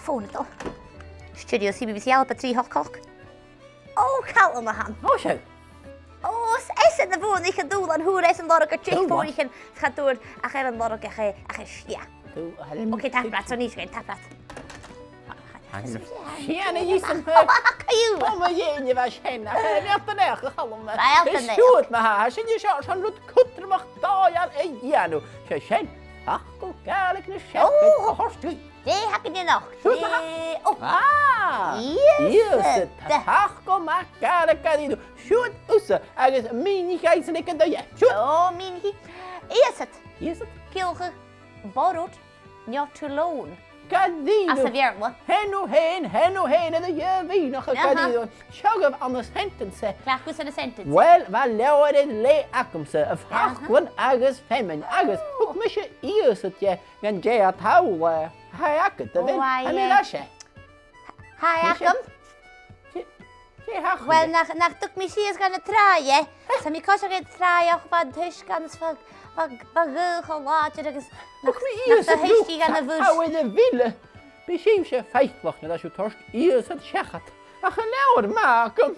Phone it up. Studio CBBC ALBA 3 o'clock. Oh, call my hand. Oh, shit. Oh, is het de phone? Ik ga doen aan hoe is een lorg check voor ik ga doen. Ik ga een lorg ja. Oké, tapplaats, zo niet geen tapplaats. Ja, nee, is een oh, maar je was geen. Ik heb het echt gehalmen. Het is goed, maar hij zit je zo zo'n kutter mag daar ja nu. Ze zijn Facal Gàidhlig na Seachdain. Horst. Die heb ik nog. Iasad. Facal Gàidhlig. Shoot usse. Agus mini geisen ik dat je. Shoot. Oh, mini. Iasad. Iasad. Kilge borrowed not to loan. Gàidhlig. As a verb. Henno heen en je weet nog Gàidhlig. Sjog aan de sentence. Klaar goed aan de sentence. Wel, wat leeuwen het lee akomse. Facal agus femen agus. Hoe mis je Iasad je gaan je het houden. Hij akket de win. En die lasje. Hij akom. Wel, nach tuk mi sies gaan traaien. Sam ik kost gaan traaien of wat dus gans wat geugel later dus. Ook wie Iasad hou de wille. Beschim je feitlich dat je torst Iasad schachat. Ach, nou, maar kom.